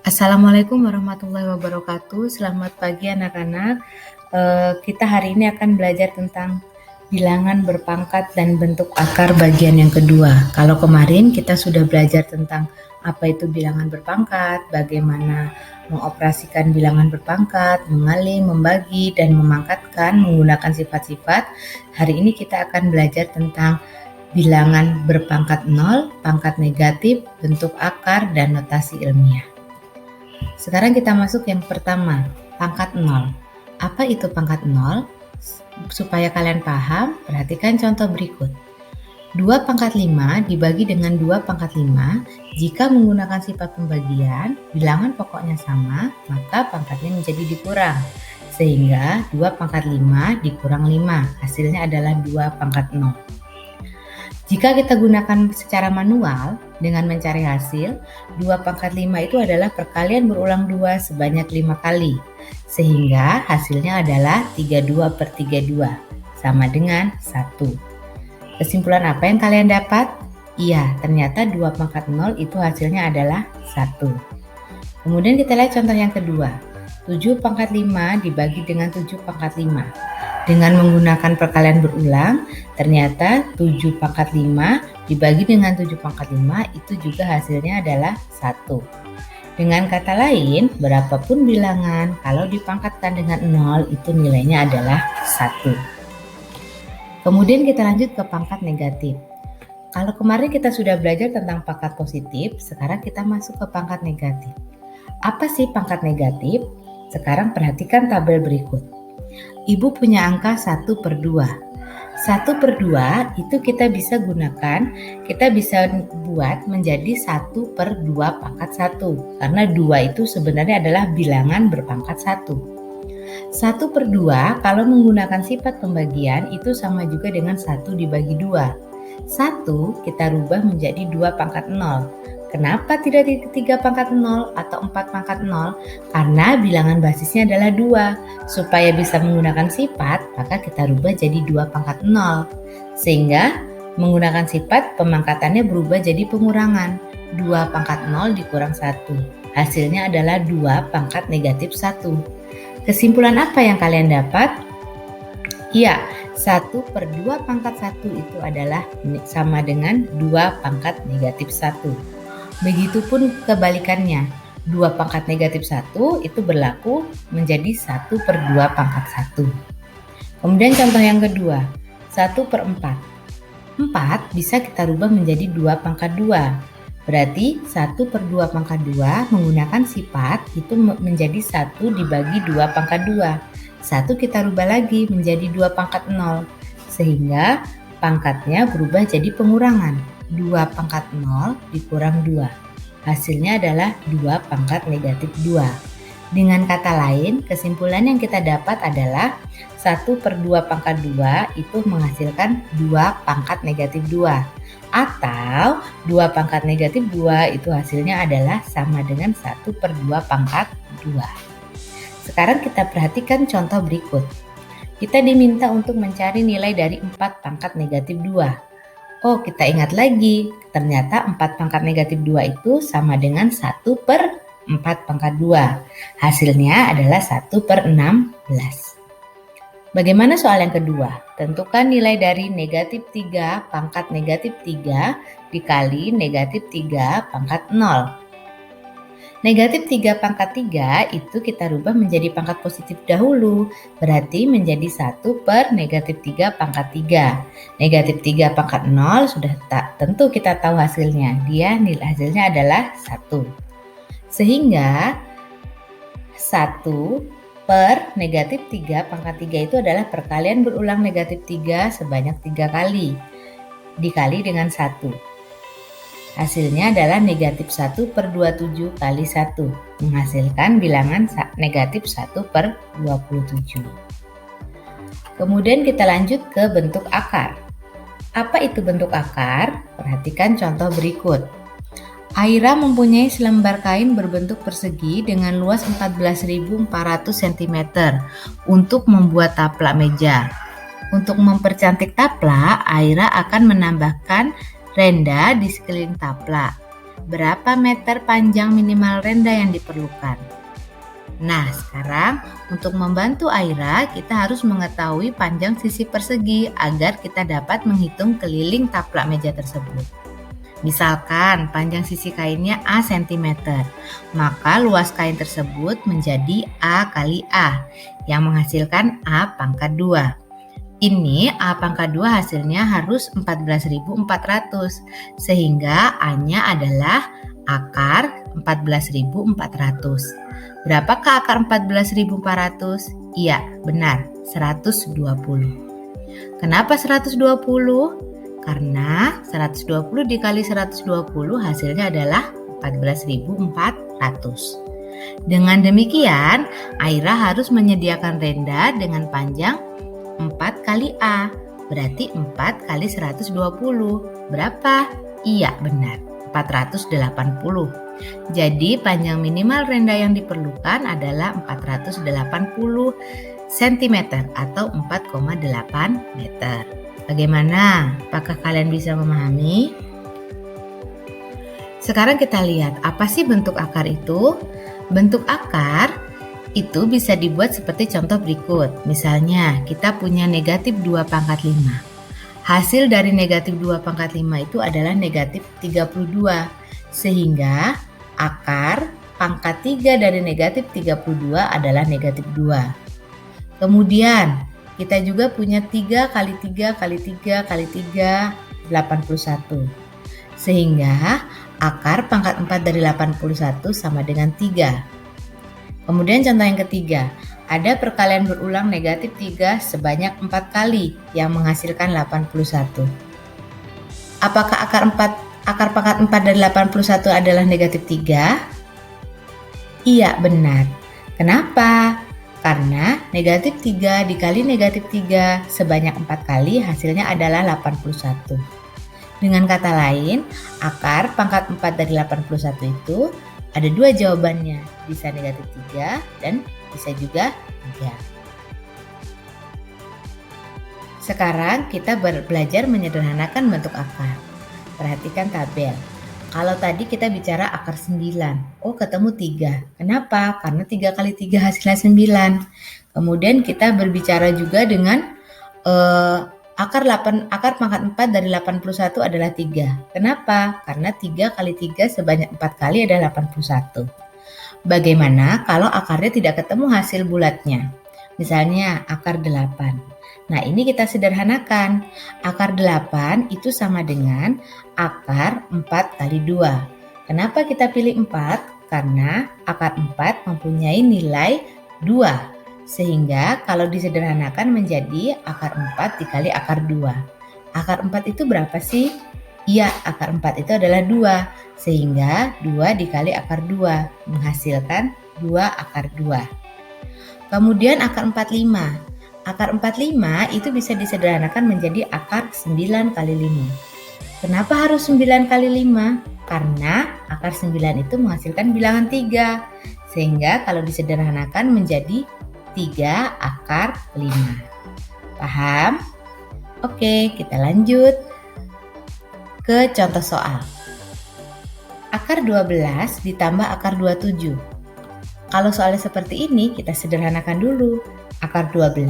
Assalamualaikum warahmatullahi wabarakatuh. Selamat pagi anak-anak. Kita hari ini akan belajar tentang bilangan berpangkat dan bentuk akar bagian yang kedua. Kalau kemarin kita sudah belajar tentang apa itu bilangan berpangkat, bagaimana mengoperasikan bilangan berpangkat, mengalih, membagi, dan memangkatkan menggunakan sifat-sifat. Hari ini kita akan belajar tentang bilangan berpangkat 0, pangkat negatif, bentuk akar, dan notasi ilmiah. Sekarang kita masuk yang pertama, pangkat 0. Apa itu pangkat 0? Supaya kalian paham, perhatikan contoh berikut. 2 pangkat 5 dibagi dengan 2 pangkat 5, jika menggunakan sifat pembagian, bilangan pokoknya sama, maka pangkatnya menjadi dikurang. Sehingga 2 pangkat 5 dikurang 5, hasilnya adalah 2 pangkat 0. Jika kita gunakan secara manual dengan mencari hasil, 2 pangkat 5 itu adalah perkalian berulang 2 sebanyak 5 kali. Sehingga hasilnya adalah 32 per 32 sama dengan 1. Kesimpulan apa yang kalian dapat? Iya, ternyata 2 pangkat 0 itu hasilnya adalah 1. Kemudian kita lihat contoh yang kedua. 7 pangkat 5 dibagi dengan 7 pangkat 5. Dengan menggunakan perkalian berulang, ternyata 7 pangkat 5 dibagi dengan 7 pangkat 5 itu juga hasilnya adalah 1. Dengan kata lain, berapapun bilangan, kalau dipangkatkan dengan 0 itu nilainya adalah 1. Kemudian kita lanjut ke pangkat negatif. Kalau kemarin kita sudah belajar tentang pangkat positif, sekarang kita masuk ke pangkat negatif. Apa sih pangkat negatif? Sekarang perhatikan tabel berikut. Ibu punya angka 1 per 2. 1 per 2 itu kita bisa gunakan, kita bisa buat menjadi 1 per 2 pangkat 1. Karena 2 itu sebenarnya adalah bilangan berpangkat 1. 1 per 2 kalau menggunakan sifat pembagian itu sama juga dengan 1 dibagi 2. 1 kita rubah menjadi 2 pangkat 0. Kenapa tidak 3 pangkat 0 atau 4 pangkat 0? Karena bilangan basisnya adalah 2. Supaya bisa menggunakan sifat, maka kita rubah jadi 2 pangkat 0. Sehingga menggunakan sifat, pemangkatannya berubah jadi pengurangan. 2 pangkat 0 dikurang 1. Hasilnya adalah 2 pangkat negatif 1. Kesimpulan apa yang kalian dapat? Iya, 1 per 2 pangkat 1 itu adalah sama dengan 2 pangkat negatif 1. Begitupun kebalikannya, 2 pangkat negatif 1 itu berlaku menjadi 1 per 2 pangkat 1. Kemudian contoh yang kedua, 1 per 4. 4 bisa kita rubah menjadi 2 pangkat 2. Berarti 1 per 2 pangkat 2 menggunakan sifat itu menjadi 1 dibagi 2 pangkat 2. 1 kita rubah lagi menjadi 2 pangkat 0. Sehingga pangkatnya berubah jadi pengurangan. 2 pangkat 0 dikurang 2. Hasilnya adalah 2 pangkat negatif 2. Dengan kata lain, kesimpulan yang kita dapat adalah 1 per 2 pangkat 2 itu menghasilkan 2 pangkat negatif 2. Atau 2 pangkat negatif 2 itu hasilnya adalah sama dengan 1 per 2 pangkat 2. Sekarang kita perhatikan contoh berikut. Kita diminta untuk mencari nilai dari 4 pangkat negatif 2. Oh, kita ingat lagi, ternyata 4 pangkat negatif 2 itu sama dengan 1 per 4 pangkat 2. Hasilnya adalah 1 per 16. Bagaimana soal yang kedua? Tentukan nilai dari negatif 3 pangkat negatif 3 dikali negatif 3 pangkat 0. Negatif 3 pangkat 3 itu kita rubah menjadi pangkat positif dahulu. Berarti menjadi 1 per negatif 3 pangkat 3. Negatif 3 pangkat 0 sudah tentu kita tahu hasilnya. Nilai hasilnya adalah 1. Sehingga 1 per negatif 3 pangkat 3 itu adalah perkalian berulang negatif 3 sebanyak 3 kali. Dikali dengan 1. Hasilnya adalah negatif 1 per 27 kali 1, menghasilkan bilangan negatif 1 per 27. Kemudian kita lanjut ke bentuk akar. Apa itu bentuk akar? Perhatikan contoh berikut. Aira mempunyai selembar kain berbentuk persegi dengan luas 14.400 cm untuk membuat taplak meja. Untuk mempercantik taplak, Aira akan menambahkan renda di sekeliling taplak. berapa meter panjang minimal renda yang diperlukan? Nah, sekarang untuk membantu Aira, kita harus mengetahui panjang sisi persegi agar kita dapat menghitung keliling taplak meja tersebut. Misalkan panjang sisi kainnya A cm, maka luas kain tersebut menjadi A kali A, yang menghasilkan A pangkat 2. Ini A pangkat 2 hasilnya harus 14.400, sehingga A-nya adalah akar 14.400. Berapakah akar 14.400? Iya, benar, 120. Kenapa 120? Karena 120 dikali 120 hasilnya adalah 14.400. Dengan demikian, Aira harus menyediakan renda dengan panjang 4 kali A, berarti 4 kali 120. Berapa? Iya, benar, 480. Jadi panjang minimal renda yang diperlukan adalah 480 cm atau 4,8 meter. Bagaimana? Apakah kalian bisa memahami? Sekarang kita lihat, apa sih bentuk akar itu? Bentuk akar itu bisa dibuat seperti contoh berikut. Misalnya, kita punya negatif 2 pangkat 5. Hasil dari negatif 2 pangkat 5 itu adalah negatif 32. Sehingga akar pangkat 3 dari negatif 32 adalah negatif 2. Kemudian kita juga punya 3 kali 3 kali 3 kali 3, 81. Sehingga akar pangkat 4 dari 81 sama dengan 3. Kemudian contoh yang ketiga, ada perkalian berulang negatif 3 sebanyak 4 kali yang menghasilkan 81. Apakah akar pangkat 4 dari 81 adalah negatif 3? Iya, benar. Kenapa? Karena negatif 3 dikali negatif 3 sebanyak 4 kali hasilnya adalah 81. Dengan kata lain, akar pangkat 4 dari 81 itu ada 2 jawabannya, bisa negatif 3 dan bisa juga 3. Sekarang kita belajar menyederhanakan bentuk akar. Perhatikan tabel. Kalau tadi kita bicara akar 9, ketemu 3. Kenapa? Karena 3 kali 3 hasilnya 9. Kemudian kita berbicara juga dengan akar pangkat 4 dari 81 adalah 3. Kenapa? Karena 3 kali 3 sebanyak 4 kali adalah 81. Bagaimana kalau akarnya tidak ketemu hasil bulatnya? Misalnya akar 8. Nah, ini kita sederhanakan. Akar 8 itu sama dengan akar 4 kali 2. Kenapa kita pilih 4? Karena akar 4 mempunyai nilai 2. Sehingga kalau disederhanakan menjadi akar 4 dikali akar 2. Akar 4 itu berapa sih? Iya, akar 4 itu adalah 2. Sehingga 2 dikali akar 2 menghasilkan 2 akar 2. Kemudian akar 45. Akar 45 itu bisa disederhanakan menjadi akar 9 kali 5. Kenapa harus 9 kali 5? Karena akar 9 itu menghasilkan bilangan 3. Sehingga kalau disederhanakan menjadi 3 akar 5. Paham? Oke, kita lanjut ke contoh soal. Akar 12 ditambah akar 27. Kalau soalnya seperti ini, kita sederhanakan dulu. Akar 12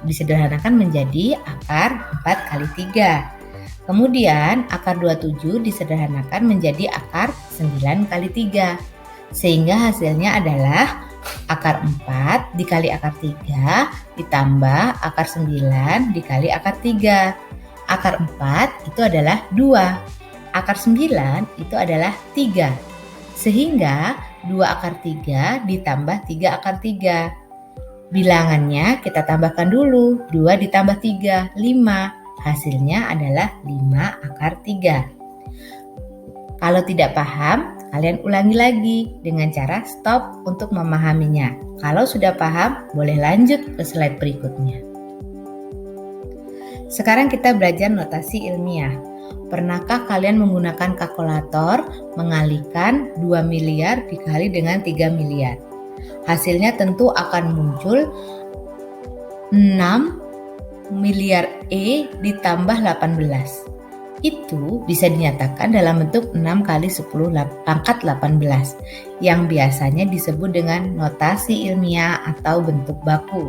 disederhanakan menjadi akar 4 kali 3. Kemudian akar 27 disederhanakan menjadi akar 9 kali 3. Sehingga hasilnya adalah akar 4 dikali akar 3 ditambah akar 9 dikali akar 3. Akar 4 itu adalah 2. Akar 9 itu adalah 3. Sehingga 2 akar 3 ditambah 3 akar 3. Bilangannya kita tambahkan dulu, 2 ditambah 3, 5. Hasilnya adalah 5 akar 3. Kalau tidak paham, kalian ulangi lagi dengan cara stop untuk memahaminya. Kalau sudah paham, boleh lanjut ke slide berikutnya. Sekarang kita belajar notasi ilmiah. Pernahkah kalian menggunakan kalkulator mengalihkan 2 miliar dikali dengan 3 miliar? Hasilnya tentu akan muncul 6 miliar E ditambah 18. Itu bisa dinyatakan dalam bentuk 6 kali 10 pangkat 18 yang biasanya disebut dengan notasi ilmiah atau bentuk baku.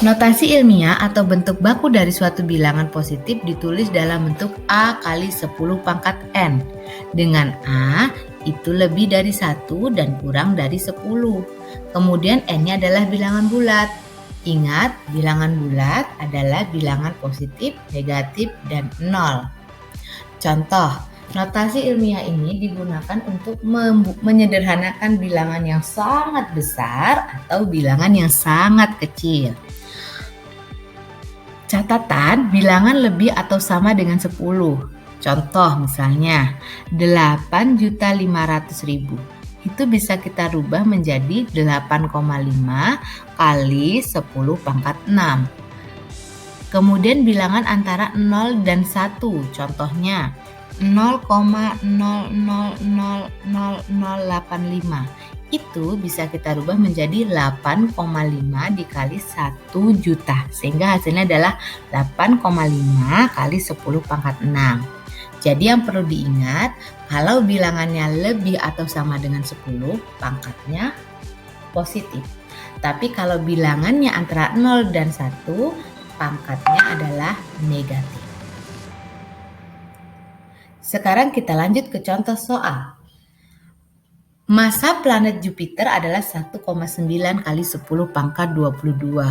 Notasi ilmiah atau bentuk baku dari suatu bilangan positif ditulis dalam bentuk A kali 10 pangkat N, dengan A itu lebih dari 1 dan kurang dari 10. Kemudian N-nya adalah bilangan bulat. Ingat, bilangan bulat adalah bilangan positif, negatif, dan 0. Contoh, notasi ilmiah ini digunakan untuk menyederhanakan bilangan yang sangat besar atau bilangan yang sangat kecil. Catatan, bilangan lebih atau sama dengan 10. Contoh misalnya, 8.500.000. Itu bisa kita rubah menjadi 8,5 kali 10 pangkat 6. Kemudian bilangan antara 0 dan 1, contohnya 0,000085. Itu bisa kita rubah menjadi 8,5 dikali 1 juta, sehingga hasilnya adalah 8,5 kali 10 pangkat 6. Jadi yang perlu diingat, kalau bilangannya lebih atau sama dengan 10, pangkatnya positif. Tapi kalau bilangannya antara 0 dan 1, pangkatnya adalah negatif. Sekarang kita lanjut ke contoh soal. Massa planet Jupiter adalah 1,9 kali 10 pangkat 22.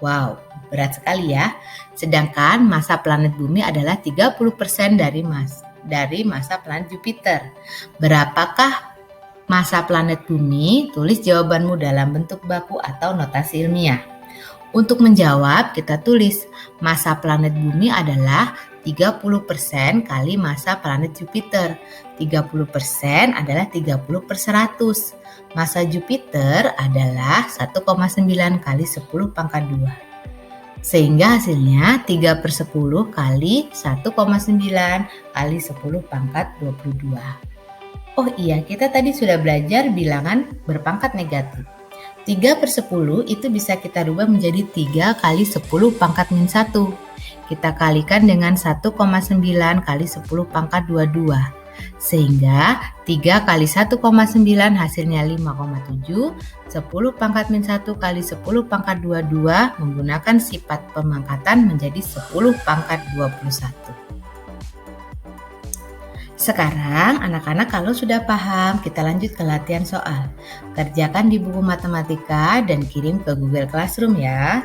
Wow, berat sekali ya. Sedangkan massa planet Bumi adalah 30% dari massa planet Jupiter. Berapakah massa planet Bumi? Tulis jawabanmu dalam bentuk baku atau notasi ilmiah. Untuk menjawab, kita tulis massa planet Bumi adalah 30% kali massa planet Jupiter. 30% adalah 30/100. Massa Jupiter adalah 1,9 kali 10 pangkat 2. Sehingga hasilnya 3/10 kali 1,9 kali 10 pangkat 22. Oh iya, kita tadi sudah belajar bilangan berpangkat negatif. 3/10 itu bisa kita rubah menjadi 3 kali 10 pangkat min 1. Kita kalikan dengan 1,9 kali 10 pangkat 22. Sehingga 3 kali 1,9 hasilnya 5,7. 10 pangkat min 1 kali 10 pangkat 22 menggunakan sifat pemangkatan menjadi 10 pangkat 21. Sekarang anak-anak kalau sudah paham, kita lanjut ke latihan soal. Kerjakan di buku matematika dan kirim ke Google Classroom ya.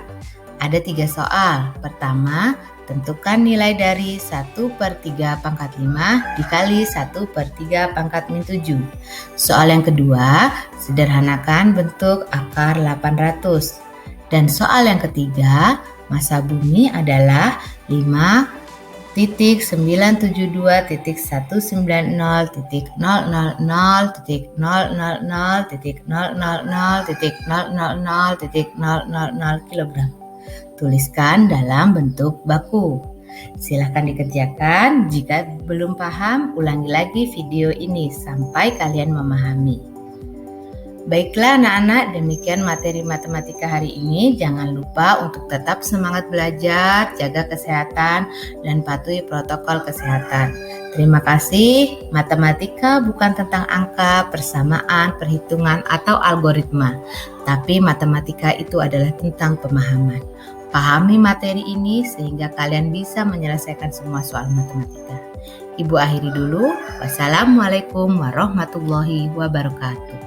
Ada 3 soal. Pertama, tentukan nilai dari 1/3 pangkat 5 dikali 1/3 pangkat min 7. Soal yang kedua, sederhanakan bentuk akar 800. Dan soal yang ketiga, massa bumi adalah 5.972.190.000.000.000.000.000 kg. Tuliskan dalam bentuk baku. Silahkan dikerjakan. Jika belum paham, ulangi lagi video ini sampai kalian memahami. Baiklah anak-anak, demikian materi matematika hari ini. Jangan lupa untuk tetap semangat belajar, jaga kesehatan, dan patuhi protokol kesehatan. Terima kasih. Matematika bukan tentang angka, persamaan, perhitungan, atau algoritma. Tapi matematika itu adalah tentang pemahaman. Pahami materi ini sehingga kalian bisa menyelesaikan semua soal matematika. Ibu akhiri dulu. Wassalamualaikum warahmatullahi wabarakatuh.